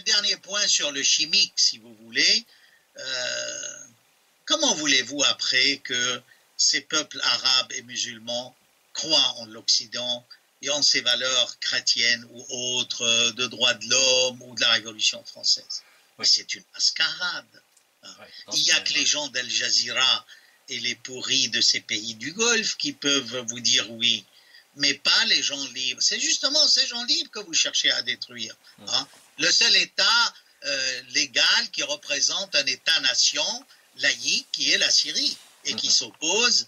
dernier point sur le chimique, si vous voulez. Comment voulez-vous après que ces peuples arabes et musulmans croient en l'Occident et en ses valeurs chrétiennes ou autres de droits de l'homme ou de la Révolution française? Oui. C'est une mascarade. Ouais, il n'y a que les gens d'Al Jazeera et les pourris de ces pays du Golfe qui peuvent vous dire oui, mais pas les gens libres. C'est justement ces gens libres que vous cherchez à détruire. Hein. Le seul État légal qui représente un État-nation laïque qui est la Syrie et qui s'oppose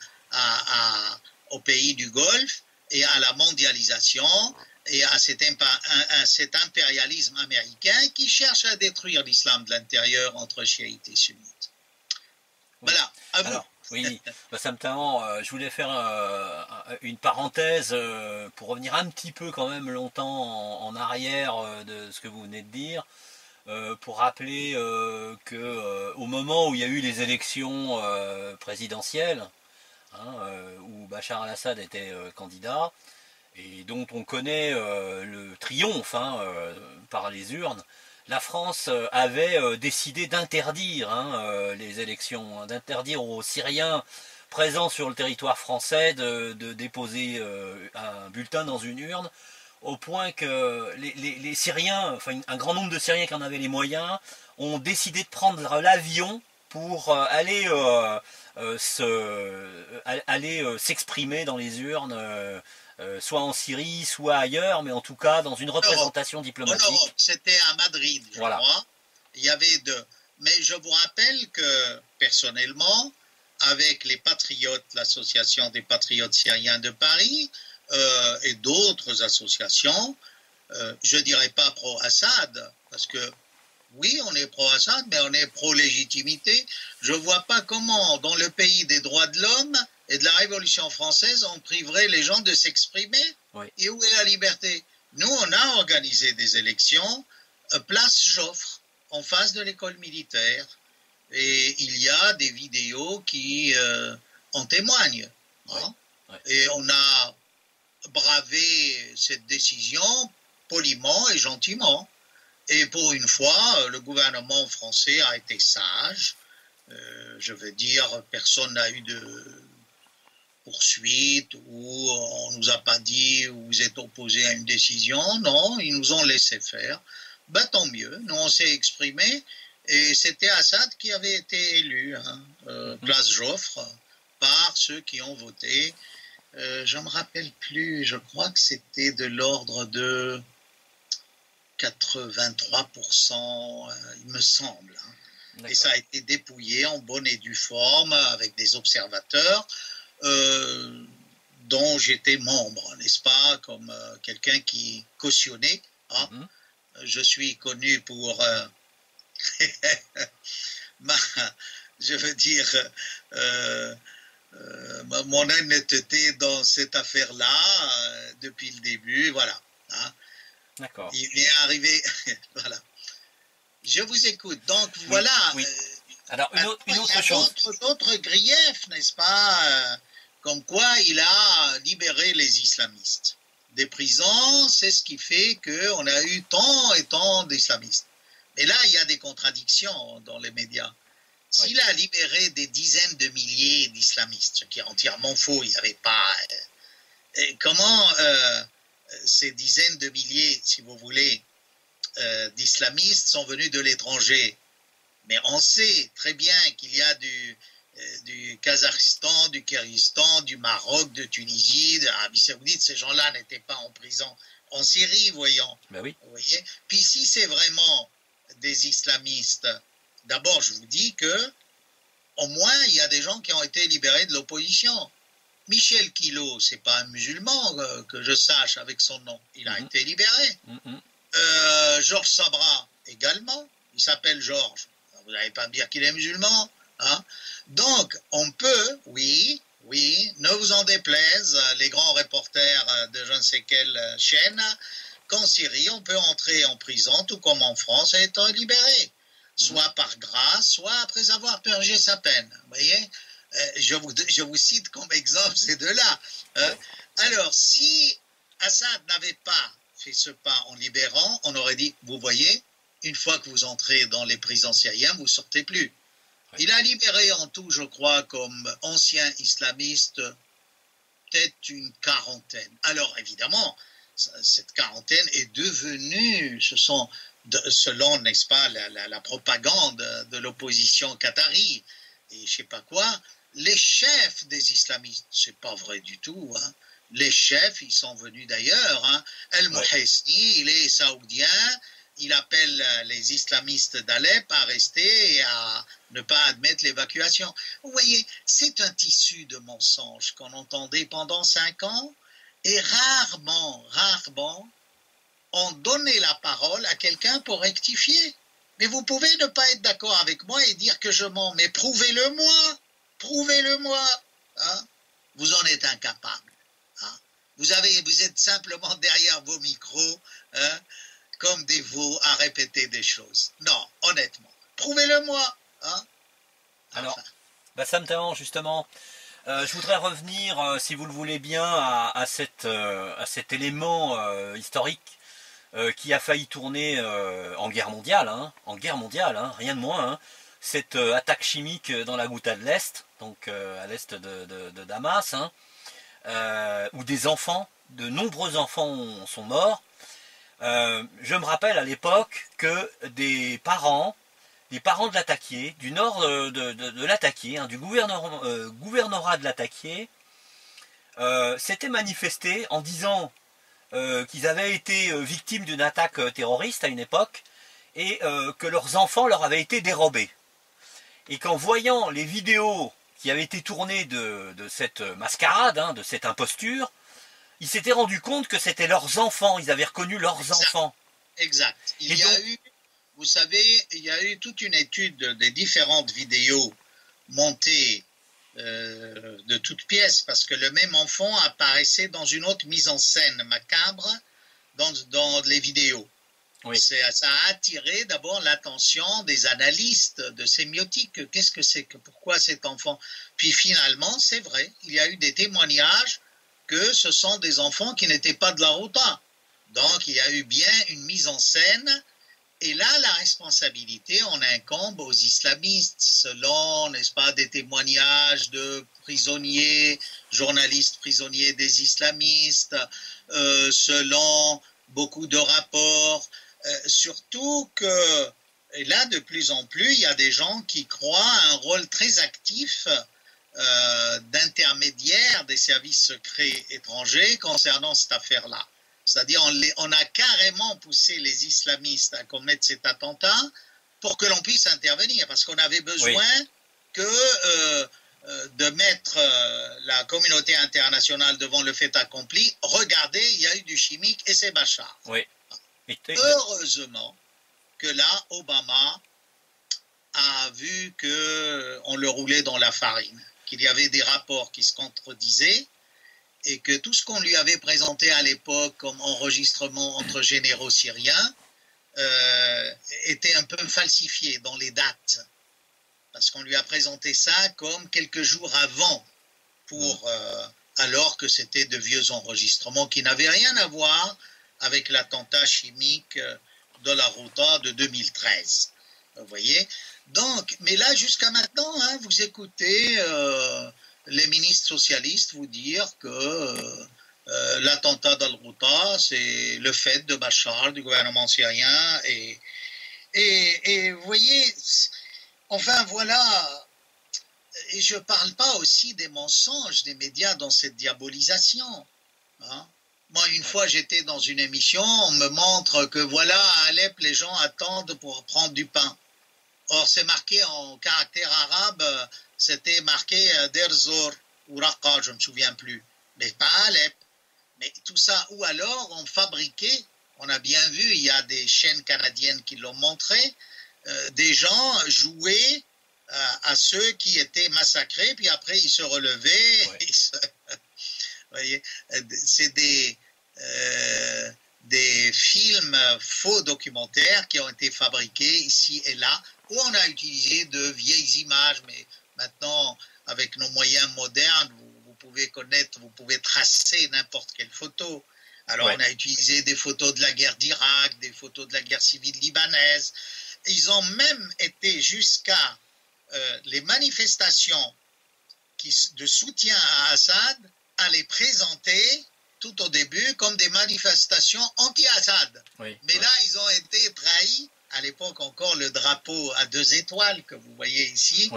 aux pays du Golfe et à la mondialisation et à cet impérialisme américain qui cherche à détruire l'islam de l'intérieur entre chiites et sunnites. Voilà, à vous. Alors, oui, Sam Tahan, je voulais faire une parenthèse pour revenir un petit peu quand même longtemps en arrière de ce que vous venez de dire, pour rappeler qu'au moment où il y a eu les élections présidentielles, où Bachar al-Assad était candidat, et dont on connaît le triomphe par les urnes, la France avait décidé d'interdire les élections, d'interdire aux Syriens présents sur le territoire français de déposer un bulletin dans une urne, au point que les Syriens, enfin un grand nombre de Syriens qui en avaient les moyens, ont décidé de prendre l'avion pour aller s'exprimer dans les urnes, soit en Syrie, soit ailleurs, mais en tout cas dans une représentation diplomatique. En Europe, c'était à Madrid, je crois. Il y avait deux. Mais je vous rappelle que, personnellement, avec les Patriotes, l'association des Patriotes syriens de Paris, et d'autres associations, je ne dirais pas pro-Assad, parce que oui, on est pro-Assad, mais on est pro-légitimité. Je ne vois pas comment, dans le pays des droits de l'homme et de la Révolution française, on priverait les gens de s'exprimer. Oui. Et où est la liberté? Nous, on a organisé des élections, place Joffre, en face de l'école militaire. Et il y a des vidéos qui en témoignent. Oui. Hein? Oui. Et on a bravé cette décision poliment et gentiment. Et pour une fois, le gouvernement français a été sage. Je veux dire, personne n'a eu de poursuite ou on ne nous a pas dit vous êtes opposé à une décision. Non, ils nous ont laissé faire. Ben, tant mieux. Nous, on s'est exprimé et c'était Assad qui avait été élu, place Joffre, par ceux qui ont voté. Je ne me rappelle plus, je crois que c'était de l'ordre de 83%, il me semble. Et ça a été dépouillé en bonne et due forme avec des observateurs dont j'étais membre, n'est-ce pas, comme quelqu'un qui cautionnait. Hein. Je suis connu pour je veux dire mon honnêteté dans cette affaire-là depuis le début, voilà. Hein. D'accord. Il est arrivé, voilà. Je vous écoute. Donc voilà. Oui. Alors une autre chose. D'autres griefs, n'est-ce pas, comme quoi il a libéré les islamistes des prisons. C'est ce qui fait qu'on a eu tant et tant d'islamistes. Mais là, il y a des contradictions dans les médias. S'il a libéré des dizaines de milliers d'islamistes, ce qui est entièrement faux, il n'y avait pas. Comment ces dizaines de milliers, si vous voulez, d'islamistes sont venus de l'étranger? Mais on sait très bien qu'il y a du Kazakhstan, du Kyrgyzstan, du Maroc, de Tunisie, de l'Arabie Saoudite. Ces gens-là n'étaient pas en prison en Syrie, voyons. Ben oui. Vous voyez. Puis si c'est vraiment des islamistes, d'abord je vous dis que au moins il y a des gens qui ont été libérés de l'opposition. Michel Quilot, c'est pas un musulman que je sache avec son nom. Il a été libéré. Georges Sabra également. Il s'appelle Georges. Vous n'allez pas me dire qu'il est musulman. Hein? Donc, on peut, oui, ne vous en déplaise, les grands reporters de je ne sais quelle chaîne, qu'en Syrie, on peut entrer en prison, tout comme en France, et être libéré. Soit par grâce, soit après avoir purgé sa peine. Vous voyez? Je vous cite comme exemple ces deux-là. Alors, si Assad n'avait pas fait ce pas en libérant, on aurait dit, vous voyez, une fois que vous entrez dans les prisons syriennes, vous ne sortez plus. Oui. Il a libéré en tout, je crois, comme anciens islamistes, peut-être une quarantaine. Alors, évidemment, cette quarantaine est devenue, ce sont, selon, n'est-ce pas, la propagande de l'opposition qatari, et je ne sais pas quoi, les chefs des islamistes. Ce n'est pas vrai du tout, hein. Les chefs, ils sont venus d'ailleurs. Hein. El-Mouhaisni, il est saoudien, il appelle les islamistes d'Alep à rester et à ne pas admettre l'évacuation. Vous voyez, c'est un tissu de mensonges qu'on entendait pendant 5 ans et rarement, on donnait la parole à quelqu'un pour rectifier. Mais vous pouvez ne pas être d'accord avec moi et dire que je mens, mais prouvez-le-moi, hein. Vous en êtes incapable. Hein. Vous êtes simplement derrière vos micros, hein, comme des veaux à répéter des choses. Non, honnêtement, prouvez-le-moi. Hein. Alors, Bassam Tahan, justement, je voudrais revenir, si vous le voulez bien, à cet élément historique qui a failli tourner en guerre mondiale, hein, rien de moins, hein, cette attaque chimique dans la Ghouta de l'Est, donc à l'est de Damas, hein, où de nombreux enfants sont morts. Je me rappelle à l'époque que des parents de l'attaqué, du nord de l'attaqué, hein, du gouvernorat de l'attaqué, s'étaient manifestés en disant qu'ils avaient été victimes d'une attaque terroriste à une époque et que leurs enfants leur avaient été dérobés. Et qu'en voyant les vidéos qui avaient été tournées de cette mascarade, hein, de cette imposture, ils s'étaient rendus compte que c'était leurs enfants, ils avaient reconnu leurs enfants. Exact. Vous savez, il y a eu toute une étude des différentes vidéos montées de toutes pièces, parce que le même enfant apparaissait dans une autre mise en scène macabre dans les vidéos. Oui. Ça a attiré d'abord l'attention des analystes de sémiotique. Qu'est-ce que c'est que pourquoi cet enfant? Puis finalement, c'est vrai, il y a eu des témoignages que ce sont des enfants qui n'étaient pas de la Ghouta. Donc il y a eu bien une mise en scène. Et là, la responsabilité en incombe aux islamistes, selon, n'est-ce pas, des témoignages de prisonniers, journalistes prisonniers des islamistes, selon beaucoup de rapports, surtout que, et là, de plus en plus, il y a des gens qui croient à un rôle très actif d'intermédiaire des services secrets étrangers concernant cette affaire-là. C'est-à-dire, on a carrément poussé les islamistes à commettre cet attentat pour que l'on puisse intervenir, parce qu'on avait besoin de mettre la communauté internationale devant le fait accompli. Regardez, il y a eu du chimique et c'est Bachar. Oui. Heureusement que là, Obama a vu qu'on le roulait dans la farine, qu'il y avait des rapports qui se contredisaient, et que tout ce qu'on lui avait présenté à l'époque comme enregistrement entre généraux syriens était un peu falsifié dans les dates, parce qu'on lui a présenté ça comme quelques jours avant, alors que c'était de vieux enregistrements qui n'avaient rien à voir avec l'attentat chimique de la Ghouta de 2013. Vous voyez? Donc, mais là, jusqu'à maintenant, hein, vous écoutez les ministres socialistes vous dire que l'attentat d'Al-Ghouta, c'est le fait de Bachar, du gouvernement syrien. Et vous voyez, enfin voilà, et je ne parle pas aussi des mensonges des médias dans cette diabolisation. Hein. Moi, une fois, j'étais dans une émission, on me montre que voilà, à Alep, les gens attendent pour prendre du pain. Or, c'est marqué en caractère arabe, c'était marqué Derzor ou Raqqa, je ne me souviens plus, mais pas Alep. Mais tout ça, ou alors on fabriquait, on a bien vu, il y a des chaînes canadiennes qui l'ont montré, des gens jouaient à ceux qui étaient massacrés, puis après ils se relevaient. Ouais. Vous voyez, c'est des films faux documentaires qui ont été fabriqués ici et là, où on a utilisé de vieilles images, mais maintenant, avec nos moyens modernes, vous pouvez connaître, vous pouvez tracer n'importe quelle photo. Alors on a utilisé des photos de la guerre d'Irak, des photos de la guerre civile libanaise. Ils ont même été jusqu'à les manifestations de soutien à Assad, à les présenter tout au début comme des manifestations anti-Assad. Oui, mais là, ils ont été trahis. À l'époque, encore le drapeau à 2 étoiles que vous voyez ici,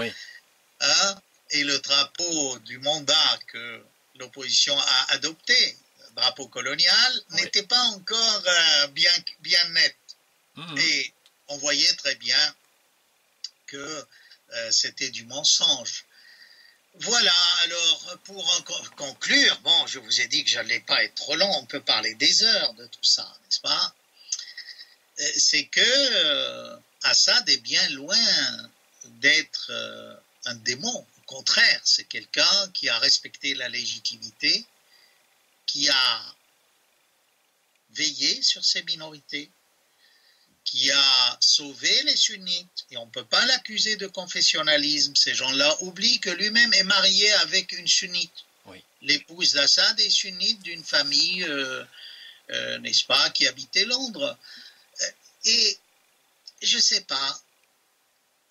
hein, et le drapeau du mandat que l'opposition a adopté, le drapeau colonial, n'était pas encore bien net. Et on voyait très bien que c'était du mensonge. Voilà, alors pour conclure, bon, je vous ai dit que je n'allais pas être trop long, on peut parler des heures de tout ça, n'est-ce pas? C'est que Assad est bien loin d'être un démon. Au contraire, c'est quelqu'un qui a respecté la légitimité, qui a veillé sur ses minorités, qui a sauvé les sunnites. Et on ne peut pas l'accuser de confessionnalisme. Ces gens-là oublient que lui-même est marié avec une sunnite. L'épouse d'Assad est sunnite d'une famille, n'est-ce pas, qui habitait Londres. Et je ne sais pas,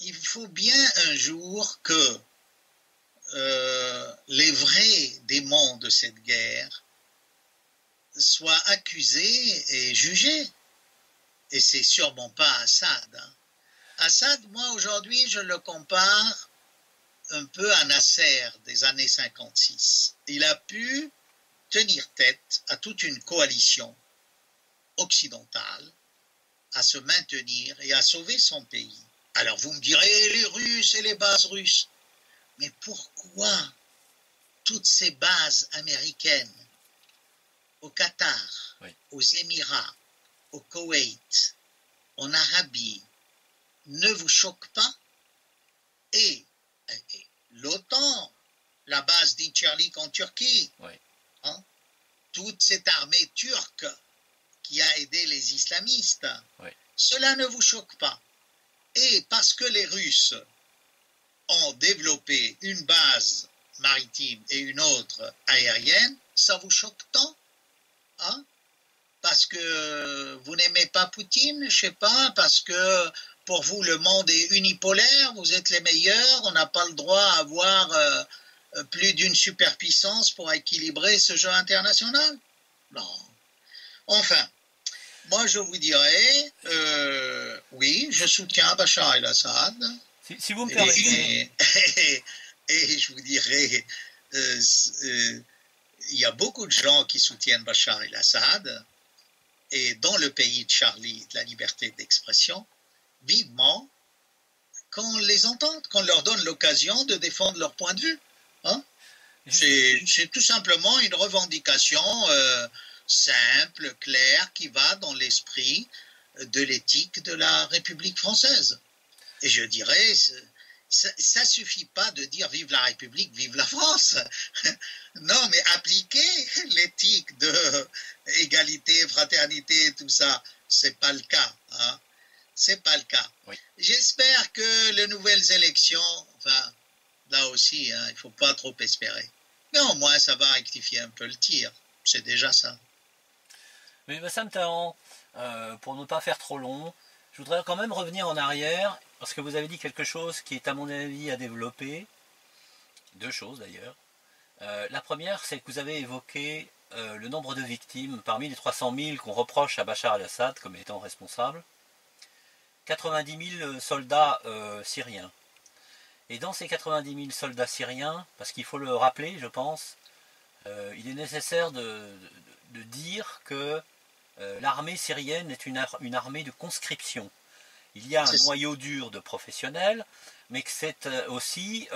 il faut bien un jour que les vrais démons de cette guerre soient accusés et jugés. Et c'est sûrement pas Assad. Hein. Assad, moi aujourd'hui, je le compare un peu à Nasser des années 56. Il a pu tenir tête à toute une coalition occidentale, à se maintenir et à sauver son pays. Alors vous me direz, les Russes et les bases russes. Mais pourquoi toutes ces bases américaines au Qatar, aux Émirats, au Koweït, en Arabie, ne vous choquent pas? Et l'OTAN, la base d'Incirlik en Turquie, hein, toute cette armée turque qui a aidé les islamistes, cela ne vous choque pas. Et parce que les Russes ont développé une base maritime et une autre aérienne, ça vous choque tant, hein? Parce que vous n'aimez pas Poutine, je sais pas, parce que pour vous le monde est unipolaire, vous êtes les meilleurs, on n'a pas le droit à avoir plus d'une superpuissance pour équilibrer ce jeu international? Non. Enfin, moi je vous dirais, oui, je soutiens Bachar el-Assad. Si vous me permettez. Et je vous dirais, il y a beaucoup de gens qui soutiennent Bachar el-Assad, et dans le pays de Charlie, de la liberté d'expression, vivement qu'on les entende, qu'on leur donne l'occasion de défendre leur point de vue. Hein? C'est tout simplement une revendication simple, claire, qui va dans l'esprit de l'éthique de la République française. Et je dirais, ça suffit pas de dire vive la République, vive la France. Non, mais appliquer l'éthique de égalité, fraternité, tout ça, c'est pas le cas. Hein. C'est pas le cas. J'espère que les nouvelles élections, enfin, là aussi, hein, il faut pas trop espérer. Mais au moins, ça va rectifier un peu le tir. C'est déjà ça. Mais Bassam Tahan, pour ne pas faire trop long, je voudrais quand même revenir en arrière, parce que vous avez dit quelque chose qui est à mon avis à développer. Deux choses d'ailleurs. La première, c'est que vous avez évoqué le nombre de victimes parmi les 300 000 qu'on reproche à Bachar el-Assad comme étant responsable. 90 000 soldats syriens. Et dans ces 90 000 soldats syriens, parce qu'il faut le rappeler, je pense, il est nécessaire de dire que l'armée syrienne est une armée de conscription. Il y a un noyau dur de professionnels, mais que c'est aussi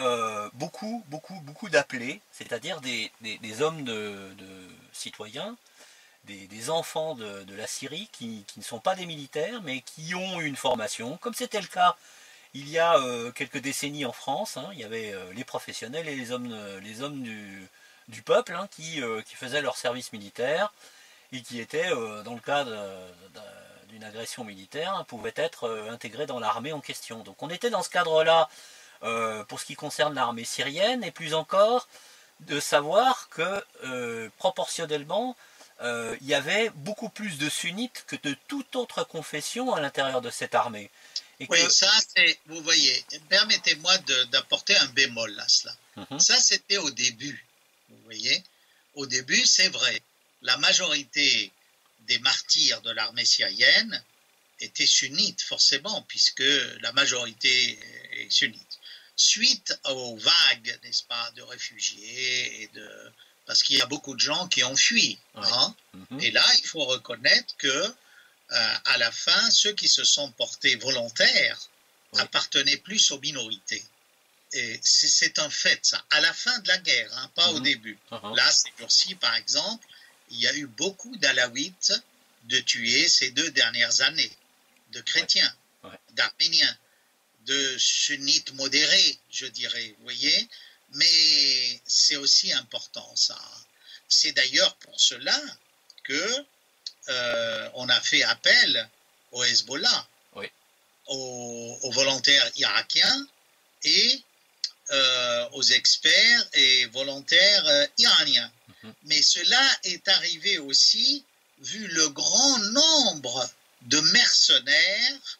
beaucoup d'appelés, c'est-à-dire des hommes de citoyens, des enfants de la Syrie qui ne sont pas des militaires, mais qui ont une formation, comme c'était le cas il y a quelques décennies en France. Hein, il y avait les professionnels et les hommes du peuple, hein, qui faisaient leur service militaire et qui étaient, dans le cas d'une agression militaire, hein, pouvaient être intégrés dans l'armée en question. Donc on était dans ce cadre-là pour ce qui concerne l'armée syrienne, et plus encore de savoir que proportionnellement il y avait beaucoup plus de sunnites que de toute autre confession à l'intérieur de cette armée. Et oui, ça c'est, vous voyez, permettez-moi d'apporter un bémol à cela. Ça c'était au début, vous voyez. Au début, c'est vrai, la majorité des martyrs de l'armée syrienne étaient sunnites, forcément, puisque la majorité est sunnite. Suite aux vagues, n'est-ce pas, de réfugiés, parce qu'il y a beaucoup de gens qui ont fui. Ouais. Hein. Et là, il faut reconnaître que à la fin, ceux qui se sont portés volontaires appartenaient plus aux minorités. Et c'est un fait, ça. À la fin de la guerre, hein, pas au début. Là, ces jours-ci, par exemple, il y a eu beaucoup d'Alaouites de tués ces 2 dernières années, de chrétiens, d'Arméniens, de sunnites modérés, je dirais, vous voyez. Mais c'est aussi important, ça. C'est d'ailleurs pour cela que on a fait appel au Hezbollah, aux volontaires irakiens et aux experts et volontaires iraniens. Mais cela est arrivé aussi vu le grand nombre de mercenaires,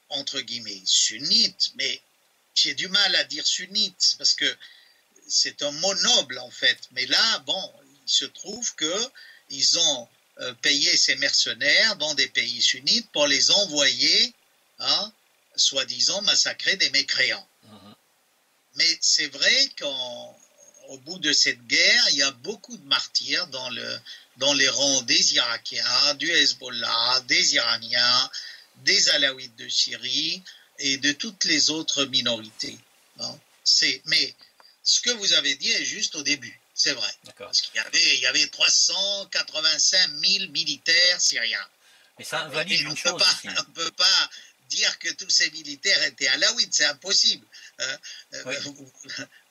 entre guillemets, sunnites, mais j'ai du mal à dire sunnites parce que c'est un mot noble en fait. Mais là, bon, il se trouve qu'ils ont payé ces mercenaires dans des pays sunnites pour les envoyer, hein, soi-disant massacrer des mécréants. Mais c'est vrai qu'au bout de cette guerre, il y a beaucoup de martyrs dans les rangs des Irakiens, du Hezbollah, des Iraniens, des Alaouites de Syrie et de toutes les autres minorités. Hein. Mais ce que vous avez dit est juste au début, c'est vrai. Parce qu'il y avait 385 000 militaires syriens. Mais ça invalide une chose aussi. On ne peut pas dire que tous ces militaires étaient alaouites, c'est impossible.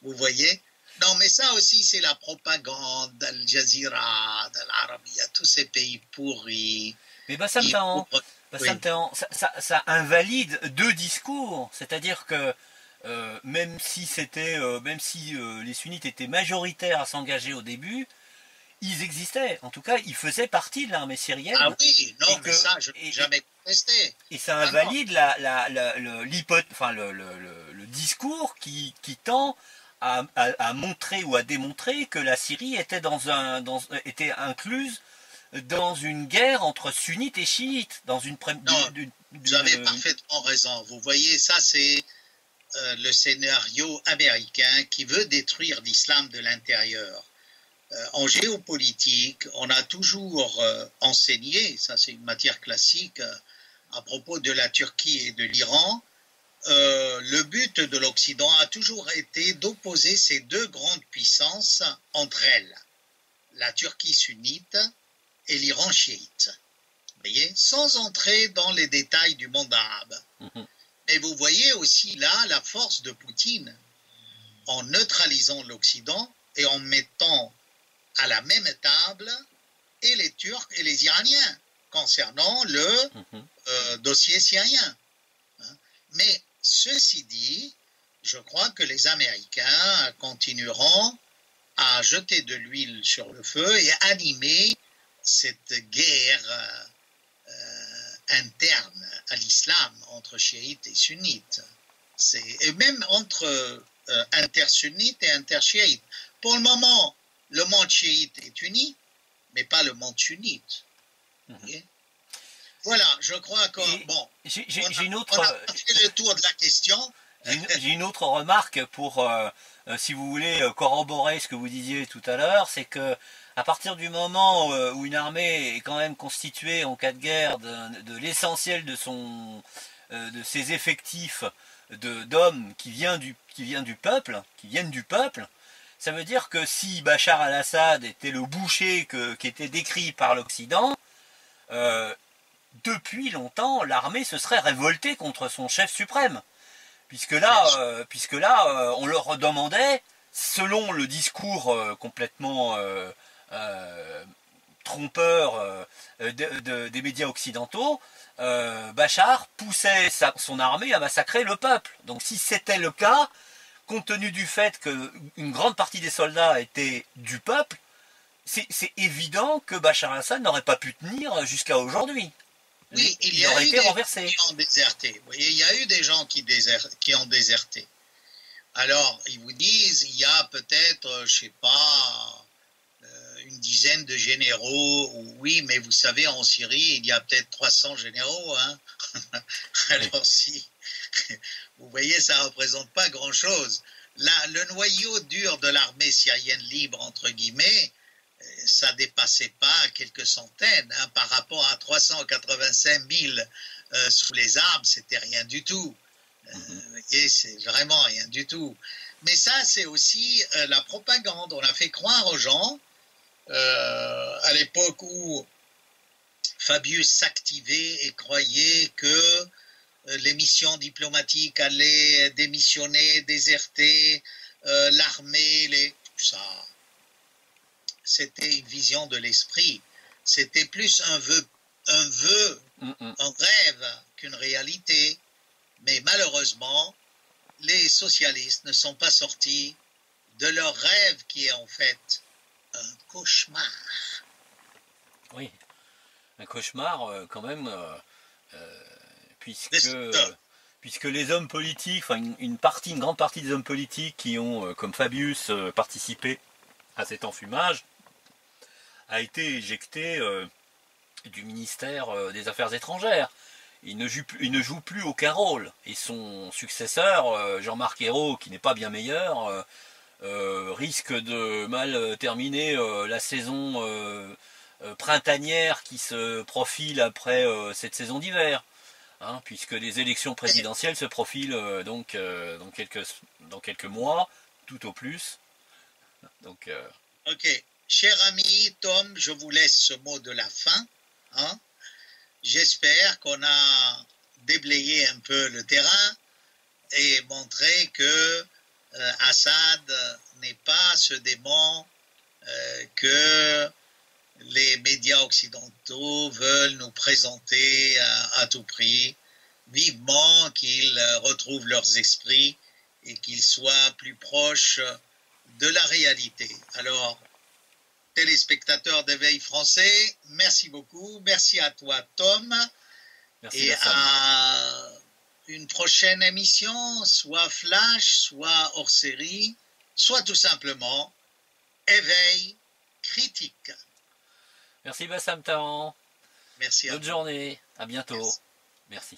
Vous voyez? Non, mais ça aussi, c'est la propagande d'Al Jazeera, d'Al-Arabia, tous ces pays pourris. Mais ça invalide 2 discours. C'est-à-dire que même si les sunnites étaient majoritaires à s'engager au début, ils existaient. En tout cas, ils faisaient partie de l'armée syrienne. Ah oui, non, mais ça, je n'ai jamais contesté. Et ça invalide le discours qui tend à montrer ou à démontrer que la Syrie était était incluse dans une guerre entre sunnites et chiites. Vous avez parfaitement raison. Vous voyez, ça c'est le scénario américain qui veut détruire l'islam de l'intérieur. En géopolitique, on a toujours enseigné, ça c'est une matière classique, à propos de la Turquie et de l'Iran, le but de l'Occident a toujours été d'opposer ces 2 grandes puissances entre elles, la Turquie sunnite et l'Iran chiite. Vous voyez, sans entrer dans les détails du monde arabe. Mais vous voyez aussi là la force de Poutine en neutralisant l'Occident et en mettant à la même table et les Turcs et les Iraniens concernant le dossier syrien. Mais ceci dit, je crois que les Américains continueront à jeter de l'huile sur le feu et animer cette guerre interne à l'islam entre chiites et sunnites. Et même entre intersunnites et interchiites. Pour le moment, le monde chiite est uni, mais pas le monde sunnite. Okay? Voilà, je crois qu'on j'ai une autre. On a fait le tour de la question. J'ai une autre remarque pour, si vous voulez, corroborer ce que vous disiez tout à l'heure, c'est que à partir du moment où une armée est quand même constituée en cas de guerre de l'essentiel de ses effectifs d'hommes qui viennent du peuple, ça veut dire que si Bachar al-Assad était le boucher qui était décrit par l'Occident, depuis longtemps, l'armée se serait révoltée contre son chef suprême. Puisque là, on leur demandait, selon le discours complètement trompeur des médias occidentaux, Bachar poussait son armée à massacrer le peuple. Donc si c'était le cas, compte tenu du fait qu'une grande partie des soldats étaient du peuple, c'est évident que Bachar al-Assad n'aurait pas pu tenir jusqu'à aujourd'hui. Oui, il aurait été renversé. Qui ont déserté. Vous voyez, il y a eu des gens qui ont déserté. Alors, ils vous disent, il y a peut-être, je sais pas, une dizaine de généraux. Oui, mais vous savez, en Syrie, il y a peut-être 300 généraux. Hein. Alors, si, vous voyez, ça ne représente pas grand-chose. Là, le noyau dur de l'armée syrienne libre, entre guillemets, ça dépassait pas quelques centaines. Hein, par rapport à 385 000 sous les arbres, c'était rien du tout. Et c'est vraiment rien du tout. Mais ça, c'est aussi la propagande. On a fait croire aux gens, à l'époque où Fabius s'activait et croyait que les missions diplomatiques allaient démissionner, déserter, l'armée, tout ça. C'était une vision de l'esprit. C'était plus un vœu, un rêve qu'une réalité. Mais malheureusement, les socialistes ne sont pas sortis de leur rêve qui est en fait un cauchemar. Oui, un cauchemar quand même, puisque les hommes politiques, enfin une grande partie des hommes politiques qui ont, comme Fabius, participé à cet enfumage, a été éjecté du ministère des Affaires étrangères. Il ne joue plus aucun rôle. Et son successeur, Jean-Marc Ayrault, qui n'est pas bien meilleur, risque de mal terminer la saison printanière qui se profile après cette saison d'hiver. Hein, puisque les élections présidentielles se profilent donc dans quelques mois, tout au plus. Donc, Ok. Cher ami Tom, je vous laisse ce mot de la fin. Hein. J'espère qu'on a déblayé un peu le terrain et montré que Assad n'est pas ce démon que les médias occidentaux veulent nous présenter à tout prix. Vivement qu'ils retrouvent leurs esprits et qu'ils soient plus proches de la réalité. Alors, téléspectateurs d'Éveil Français, merci beaucoup. Merci à toi, Tom. merci et à une prochaine émission, soit flash, soit hors série, soit tout simplement Éveil critique. Merci Bassam Taran. Merci à Bonne journée. À bientôt. Merci.